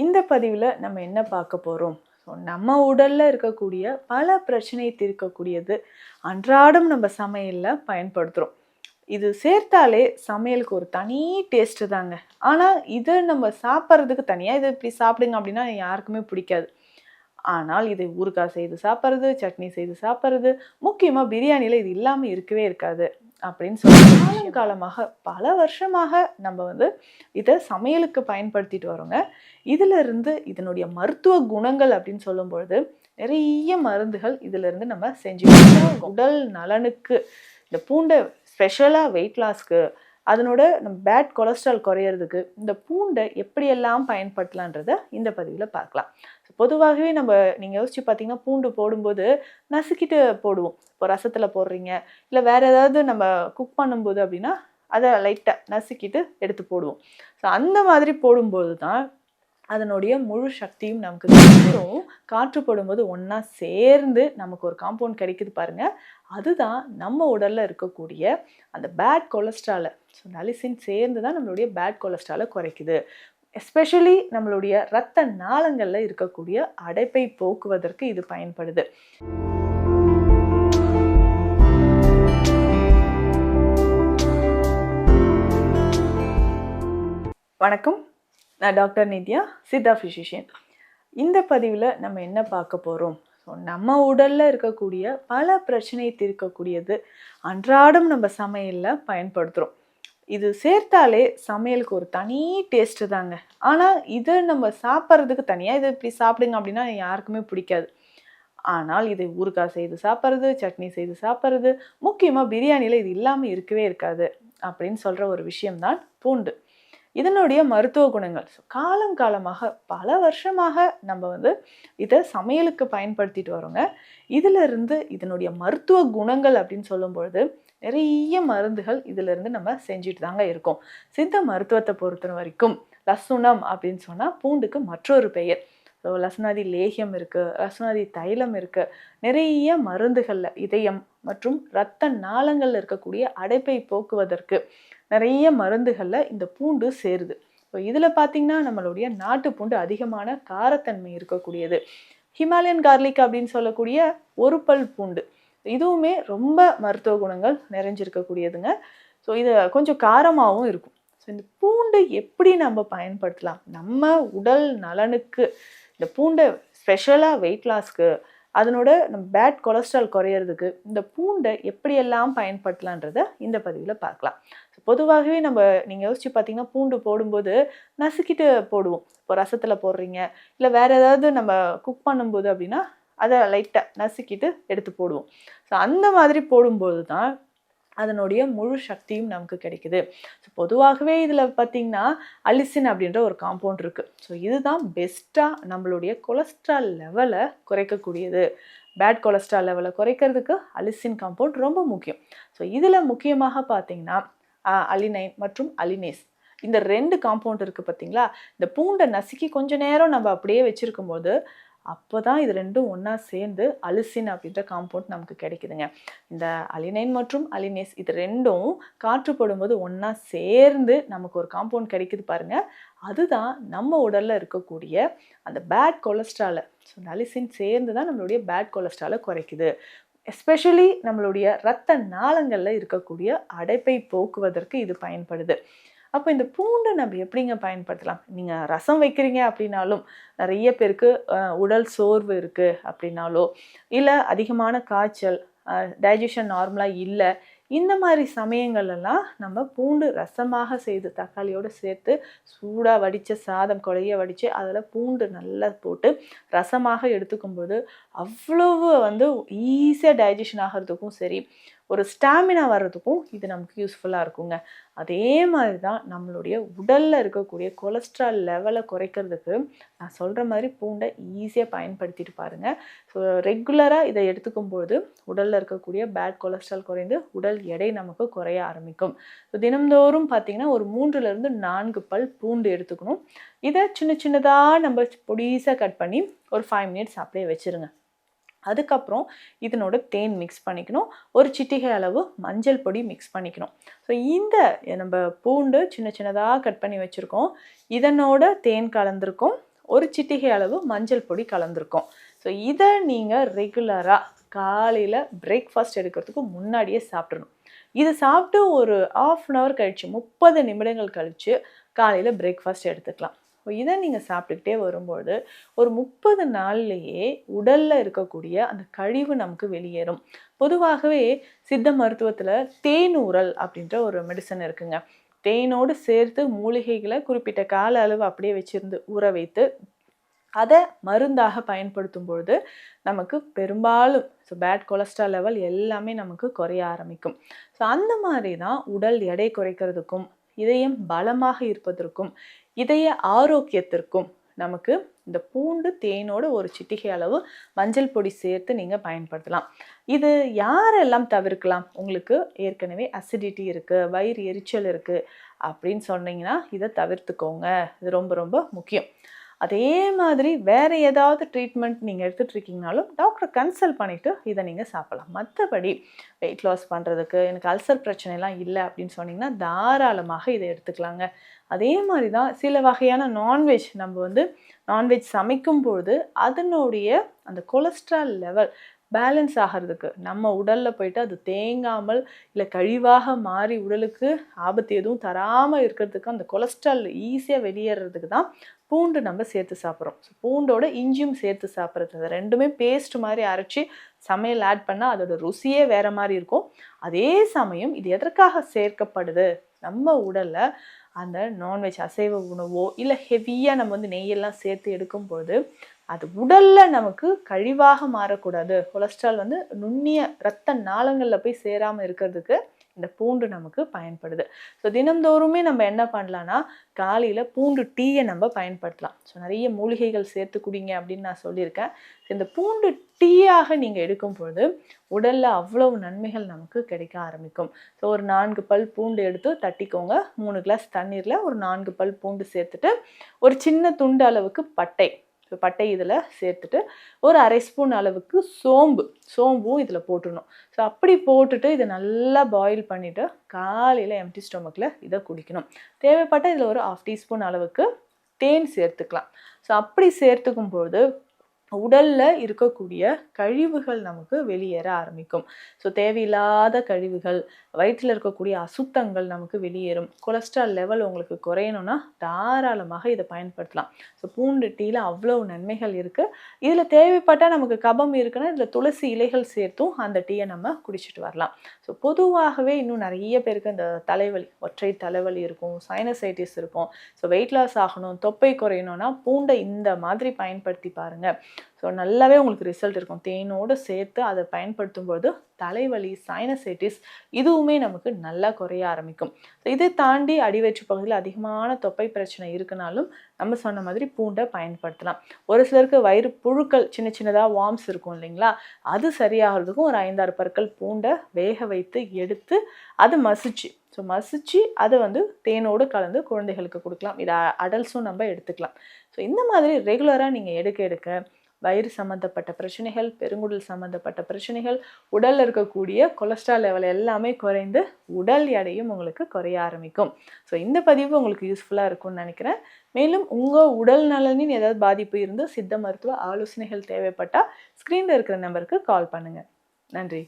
இந்த பதிவில் நம்ம என்ன பார்க்க போகிறோம்? நம்ம உடலில் இருக்கக்கூடிய பல பிரச்சனையை தீர்க்கக்கூடியது அன்றாடம் நம்ம சமையலில் பயன்படுத்துகிறோம். இது சேர்த்தாலே சமையலுக்கு ஒரு தனி டேஸ்ட்டு தாங்க. ஆனால் இது நம்ம சாப்பிட்றதுக்கு தனியாக இது இப்படி சாப்பிடுங்க அப்படின்னா யாருக்குமே பிடிக்காது. ஆனால் இதை ஊறுகாய் செய்து சாப்பிட்றது, சட்னி செய்து சாப்பிட்றது, முக்கியமாக பிரியாணியில் இது இல்லாமல் இருக்கவே இருக்காது அப்படின்னு சொல்லி காலமாக பல வருஷமாக நம்ம இதை சமையலுக்கு பயன்படுத்திட்டு வரோங்க. இதிலிருந்து இதனுடைய மருத்துவ குணங்கள் அப்படின்னு சொல்லும்பொழுது நிறைய மருந்துகள் இதிலிருந்து நம்ம செஞ்சுக்கிட்டோம். உடல் நலனுக்கு இந்த பூண்டை ஸ்பெஷலாக வெயிட் லாஸ்க்கு, அதனோட நம்ம பேட் கொலஸ்ட்ரால் குறையிறதுக்கு இந்த பூண்டை எப்படியெல்லாம் பயன்படுத்தலான்றதை இந்த பதிவில் பார்க்கலாம். பொதுவாகவே நீங்கள் யோசிச்சு பார்த்தீங்கன்னா பூண்டு போடும்போது நசுக்கிட்டு போடுவோம். இப்போ ரசத்தில் போடுறீங்க, இல்லை வேறு ஏதாவது நம்ம குக் பண்ணும்போது அப்படின்னா அதை லைட்டாக நசுக்கிட்டு எடுத்து போடுவோம். ஸோ அந்த மாதிரி போடும்போது தான் அதனுடைய முழு சக்தியும் நமக்கு கிடைக்கும். காற்று போடும்போது ஒன்றா சேர்ந்து நமக்கு ஒரு காம்பவுண்ட் கிடைக்குது பாருங்கள். அதுதான் நம்ம உடலில் இருக்கக்கூடிய அந்த பேட் கொலஸ்ட்ராலை, ஸோ அலிசின் சேர்ந்து தான் நம்மளுடைய பேட் கொலஸ்ட்ராலை குறைக்குது. எஸ்பெஷலி நம்மளுடைய இரத்த நாளங்களில் இருக்கக்கூடிய அடைப்பை போக்குவதற்கு இது பயன்படுது. வணக்கம், நான் டாக்டர் நித்யா, சித்தா ஃபிசிஷியன். இந்த பதிவில் நம்ம என்ன பார்க்க போகிறோம்? நம்ம உடலில் இருக்கக்கூடிய பல பிரச்சனையை தீர்க்கக்கூடியது அன்றாடம் நம்ம சமையலில் பயன்படுத்துகிறோம். இது சேர்த்தாலே சமையலுக்கு ஒரு தனி டேஸ்ட்டு தாங்க. ஆனால் இது நம்ம சாப்பிட்றதுக்கு தனியாக இது இப்படி சாப்பிடுங்க அப்படின்னா யாருக்குமே பிடிக்காது. ஆனால் இதை ஊறுகாய் செய்து சாப்பிட்றது, சட்னி செய்து சாப்பிட்றது, முக்கியமாக பிரியாணியில் இது இல்லாமல் இருக்கவே இருக்காது அப்படின்னு சொல்கிற ஒரு விஷயம்தான் பூண்டு. இதனுடைய மருத்துவ குணங்கள் காலங்காலமாக பல வருஷமாக நம்ம இதை சமையலுக்கு பயன்படுத்திட்டு வரோங்க. இதிலிருந்து இதனுடைய மருத்துவ குணங்கள் அப்படின்னு சொல்லும்பொழுது நிறைய மருந்துகள் இதிலிருந்து நம்ம செஞ்சுட்டு தாங்க இருக்கோம். சித்த மருத்துவத்தை பொறுத்த வரைக்கும் லசுனம் அப்படின்னு சொன்னால் பூண்டுக்கு மற்றொரு பெயர். ஸோ லசுனாதி லேகியம் இருக்குது, லசுனாதி தைலம் இருக்குது. நிறைய மருந்துகளில் இதயம் மற்றும் இரத்த நாளங்களில் இருக்கக்கூடிய அடைப்பை போக்குவதற்கு நிறைய மருந்துகளில் இந்த பூண்டு சேருது. ஸோ இதில் பார்த்திங்கன்னா நம்மளுடைய நாட்டு பூண்டு அதிகமான காரத்தன்மை இருக்கக்கூடியது. ஹிமாலயன் கார்லிக் அப்படின்னு சொல்லக்கூடிய ஒரு பல் பூண்டு, இதுவுமே ரொம்ப மருத்துவ குணங்கள் நிறைஞ்சிருக்கக்கூடியதுங்க. ஸோ இது கொஞ்சம் காரமாகவும் இருக்கும். ஸோ இந்த பூண்டு எப்படி நம்ம பயன்படுத்தலாம்? நம்ம உடல் நலனுக்கு இந்த பூண்டை ஸ்பெஷலாக வெயிட் லாஸ்க்கு, அதனோட நம்ம பேட் கொலஸ்ட்ரால் குறையிறதுக்கு இந்த பூண்டை எப்படியெல்லாம் பயன்படுத்தலான்றதை இந்த பதிவில் பார்க்கலாம். பொதுவாகவே நீங்கள் யோசிச்சு பார்த்தீங்கன்னா பூண்டு போடும்போது நசுக்கிட்டு போடுவோம். இப்போ ரசத்தில் போடுறீங்க, இல்லை வேறு ஏதாவது நம்ம குக் பண்ணும்போது அப்படின்னா அதை லைட்டாக நசுக்கிட்டு எடுத்து போடுவோம். ஸோ அந்த மாதிரி போடும்போது தான் அதனுடைய முழு சக்தியும் நமக்கு கிடைக்குது. ஸோ பொதுவாகவே இதில் பார்த்திங்கன்னா அலிசின் அப்படின்ற ஒரு காம்பவுண்ட் இருக்குது. ஸோ இதுதான் பெஸ்ட்டாக நம்மளுடைய கொலஸ்ட்ரால் லெவலை குறைக்கக்கூடியது. பேட் கொலஸ்ட்ரால் லெவலை குறைக்கிறதுக்கு அலிசின் காம்பவுண்ட் ரொம்ப முக்கியம். ஸோ இதில் முக்கியமாக பார்த்திங்கன்னா அலினைன் மற்றும் அலினேஸ், இந்த 2 காம்பவுண்ட் இருக்குது பார்த்திங்களா. இந்த பூண்டை நசுக்கி கொஞ்சம் நேரம் நம்ம அப்படியே வச்சுருக்கும்போது அப்போ தான் இது ரெண்டும் ஒன்றா சேர்ந்து அலிசின் அப்படின்ற காம்பவுண்ட் நமக்கு கிடைக்குதுங்க. இந்த அலினைன் மற்றும் அலினேஸ் இது ரெண்டும் காற்று போடும்போது ஒன்றா சேர்ந்து நமக்கு ஒரு காம்பவுண்ட் கிடைக்குது பாருங்கள். அதுதான் நம்ம உடலில் இருக்கக்கூடிய அந்த பேட் கொலஸ்ட்ராலை, ஸோ அலிசின் சேர்ந்து தான் நம்மளுடைய பேட் கொலஸ்ட்ராலை குறைக்குது. எஸ்பெஷலி நம்மளுடைய இரத்த நாளங்களில் இருக்கக்கூடிய அடைப்பை போக்குவதற்கு இது பயன்படுது. அப்போ இந்த பூண்டை நம்ம எப்படிங்க பயன்படுத்தலாம்? நீங்கள் ரசம் வைக்கிறீங்க அப்படின்னாலும், நிறைய பேருக்கு உடல் சோர்வு இருக்குது அப்படின்னாலோ, இல்லை அதிகமான காய்ச்சல், டைஜஷன் நார்மலாக இல்லை, இந்த மாதிரி சமயங்கள்லாம் நம்ம பூண்டு ரசமாக செய்து தக்காளியோடு சேர்த்து சூடாக வடித்த சாதம் குழைய வடித்து அதில் பூண்டு நல்லா போட்டு ரசமாக எடுத்துக்கும்போது அவ்வளவு ஈஸியாக டைஜஷன் ஆகிறதுக்கும் சரி, ஒரு ஸ்டாமினா வர்றதுக்கும் இது நமக்கு யூஸ்ஃபுல்லாக இருக்குங்க. அதே மாதிரி தான் நம்மளுடைய உடலில் இருக்கக்கூடிய கொலஸ்ட்ரால் லெவலை குறைக்கிறதுக்கு நான் சொல்கிற மாதிரி பூண்டை ஈஸியாக பயன்படுத்திட்டு பாருங்கள். ஸோ ரெகுலராக இதை எடுத்துக்கும்போது உடலில் இருக்கக்கூடிய பேட் கொலஸ்ட்ரால் குறைந்து உடல் எடை நமக்கு குறைய ஆரம்பிக்கும். ஸோ தினம்தோறும் பார்த்திங்கன்னா ஒரு 3லிருந்து 4 பல் பூண்டு எடுத்துக்கணும். இதை சின்ன சின்னதாக நம்ம பொடிசாக கட் பண்ணி ஒரு 5 மினிட்ஸ் அப்படியே வச்சுருங்க. அதுக்கப்புறம் இதனோட தேன் மிக்ஸ் பண்ணிக்கணும், ஒரு சிட்டிகை அளவு மஞ்சள் பொடி மிக்ஸ் பண்ணிக்கணும். ஸோ இந்த நம்ம பூண்டு சின்ன சின்னதாக கட் பண்ணி வச்சுருக்கோம், இதனோட தேன் கலந்துருக்கோம், ஒரு சிட்டிகை அளவு மஞ்சள் பொடி கலந்துருக்கோம். ஸோ இதை நீங்கள் ரெகுலராக காலையில் பிரேக்ஃபாஸ்ட் எடுக்கிறதுக்கு முன்னாடியே சாப்பிட்றணும். இது சாப்பிட்டு ஒரு 1/2 அன் ஹவர் கழித்து 30 நிமிடங்கள் கழித்து காலையில் பிரேக்ஃபாஸ்ட் எடுத்துக்கலாம். இதை நீங்கள் சாப்பிட்டுக்கிட்டே வரும்போது ஒரு 30 நாள்லேயே உடலில் இருக்கக்கூடிய அந்த கழிவு நமக்கு வெளியேறும். பொதுவாகவே சித்த மருத்துவத்தில் தேனூறல் அப்படின்ற ஒரு மெடிசன் இருக்குங்க. தேனோடு சேர்த்து மூலிகைகளை குறிப்பிட்ட கால அளவு அப்படியே வச்சிருந்து ஊற வைத்து அதை மருந்தாக பயன்படுத்தும் பொழுது நமக்கு பெரும்பாலும் பேட் கொலஸ்ட்ரால் லெவல் எல்லாமே நமக்கு குறைய ஆரம்பிக்கும். ஸோ அந்த மாதிரி தான் உடல் எடை குறைக்கிறதுக்கும் இதயம் பலமாக இருப்பதற்கும் இதய ஆரோக்கியத்திற்கும் நமக்கு இந்த பூண்டு தேனோடு ஒரு சிட்டிகை அளவு மஞ்சள் பொடி சேர்த்து நீங்கள் பயன்படுத்தலாம். இது யாரெல்லாம் தவிர்க்கலாம்? உங்களுக்கு ஏற்கனவே அசிடிட்டி இருக்குது, வயிறு எரிச்சல் இருக்குது அப்படின்னு சொன்னீங்கன்னா இதை தவிர்த்துக்கோங்க. இது ரொம்ப ரொம்ப முக்கியம். அதே மாதிரி வேறு ஏதாவது ட்ரீட்மெண்ட் நீங்கள் எடுத்துகிட்டு இருக்கீங்கனாலும் டாக்டரை கன்சல்ட் பண்ணிவிட்டு இதை நீங்கள் சாப்பிடலாம். மற்றபடி வெயிட் லாஸ் பண்ணுறதுக்கு எனக்கு அல்சர் பிரச்சனைலாம் இல்லை அப்படின்னு சொன்னிங்கன்னா தாராளமாக இதை எடுத்துக்கலாங்க. அதே மாதிரி தான் சில வகையான நான்வெஜ் நம்ம நான்வெஜ் சமைக்கும்போது அதனுடைய அந்த கொலஸ்ட்ரால் லெவல் பேலன்ஸ் ஆகிறதுக்கு நம்ம உடலில் போயிட்டு அது தேங்காமல் இல்லை கழிவாக மாறி உடலுக்கு ஆபத்து எதுவும் தராமல் இருக்கிறதுக்கு அந்த கொலஸ்ட்ரால் ஈஸியாக வெளியேறதுக்கு தான் பூண்டு நம்ம சேர்த்து சாப்பிட்றோம். ஸோ பூண்டோட இஞ்சியும் சேர்த்து சாப்பிட்றது, அது ரெண்டுமே பேஸ்ட் மாதிரி அரைச்சி சமையல் ஆட் பண்ணால் அதோட ருசியே வேறு மாதிரி இருக்கும். அதே சமயம் இது எதற்காக சேர்க்கப்படுது? நம்ம உடலில் அந்த நான்வெஜ் அசைவ உணவோ இல்லை ஹெவியாக நம்ம நெய்யெல்லாம் சேர்த்து எடுக்கும்போது அது உடலில் நமக்கு கழிவாக மாறக்கூடாது. கொலஸ்ட்ரால் நுண்ணிய இரத்த நாளங்களில் போய் சேராமல் இருக்கிறதுக்கு இந்த பூண்டு நமக்கு பயன்படுது. ஸோ தினந்தோறுமே நம்ம என்ன பண்ணலான்னா காலையில் பூண்டு டீயை நம்ம பயன்படுத்தலாம். ஸோ நிறைய மூலிகைகள் சேர்த்து குடிங்க அப்படின்னு நான் சொல்லியிருக்கேன். இந்த பூண்டு டீயாக நீங்கள் எடுக்கும்பொழுது உடலில் அவ்வளவு நன்மைகள் நமக்கு கிடைக்க ஆரம்பிக்கும். ஸோ ஒரு 4 பல் பூண்டு எடுத்து தட்டிக்கோங்க. 3 கிளாஸ் தண்ணீரில் ஒரு 4 பல் பூண்டு சேர்த்துட்டு ஒரு சின்ன துண்டு அளவுக்கு பட்டை இதில் சேர்த்துட்டு ஒரு 1/2 ஸ்பூன் அளவுக்கு சோம்பும் இதில் போட்டுடணும். ஸோ அப்படி போட்டுட்டு இதை நல்லா பாயில் பண்ணிவிட்டு காலையில் எம்டி ஸ்டொமக்கில் இதை குடிக்கணும். தேவைப்பட்ட இதில் ஒரு 1/2 டீஸ்பூன் அளவுக்கு தேன் சேர்த்துக்கலாம். ஸோ அப்படி சேர்த்துக்கும்போது உடலில் இருக்கக்கூடிய கழிவுகள் நமக்கு வெளியேற ஆரம்பிக்கும். ஸோ தேவையில்லாத கழிவுகள், வயிற்றில் இருக்கக்கூடிய அசுத்தங்கள் நமக்கு வெளியேறும். கொலஸ்ட்ரால் லெவல் உங்களுக்கு குறையணும்னா தாராளமாக இதை பயன்படுத்தலாம். ஸோ பூண்டு டீயில் அவ்வளோ நன்மைகள் இருக்குது. இதில் தேவைப்பட்டால் நமக்கு கபம் இருக்குன்னா இதில் துளசி இலைகள் சேர்த்தும் அந்த டீயை நம்ம குடிச்சிட்டு வரலாம். ஸோ பொதுவாகவே இன்னும் நிறைய பேருக்கு இந்த தலைவலி, ஒற்றை தலைவலி இருக்கும், சைனசைட்டிஸ் இருக்கும். ஸோ வெயிட் லாஸ் ஆகணும், தொப்பை குறையணும்னா பூண்டை இந்த மாதிரி பயன்படுத்தி பாருங்கள். ஸோ நல்லாவே உங்களுக்கு ரிசல்ட் இருக்கும். தேனோடு சேர்த்து அதை பயன்படுத்தும்போது தலைவலி, சைனசைட்டிஸ் இதுவுமே நமக்கு நல்லா குறைய ஆரம்பிக்கும். ஸோ இதை தாண்டி அடிவயிற்று பகுதியில் அதிகமான தொப்பை பிரச்சனை இருக்குனாலும் நம்ம சொன்ன மாதிரி பூண்டை பயன்படுத்தலாம். ஒரு சிலருக்கு வயிறு புழுக்கள் சின்னதாக வார்ம்ஸ் இருக்கும் இல்லைங்களா, அது சரியாகிறதுக்கும் ஒரு 5-6 பற்கள் பூண்டை வேக வைத்து எடுத்து அதை மசிச்சு அதை தேனோடு கலந்து குழந்தைகளுக்கு கொடுக்கலாம். இதை அடல்ட்ஸும் நம்ம எடுத்துக்கலாம். ஸோ இந்த மாதிரி ரெகுலராக நீங்கள் எடுக்க வயிறு சம்மந்தப்பட்ட பிரச்சனைகள், பெருங்குடல் சம்மந்தப்பட்ட பிரச்சனைகள், உடலில் இருக்கக்கூடிய கொலஸ்ட்ரால் லெவல் எல்லாமே குறைந்து உடல் எடையும் உங்களுக்கு குறைய ஆரம்பிக்கும். ஸோ இந்த பதிவு உங்களுக்கு யூஸ்ஃபுல்லாக இருக்கும்னு நினைக்கிறேன். மேலும் உங்கள் உடல் நலனின் ஏதாவது பாதிப்பு இருந்து சித்த மருத்துவ ஆலோசனைகள் தேவைப்பட்டால் ஸ்க்ரீனில் இருக்கிற நம்பருக்கு கால் பண்ணுங்கள். நன்றி.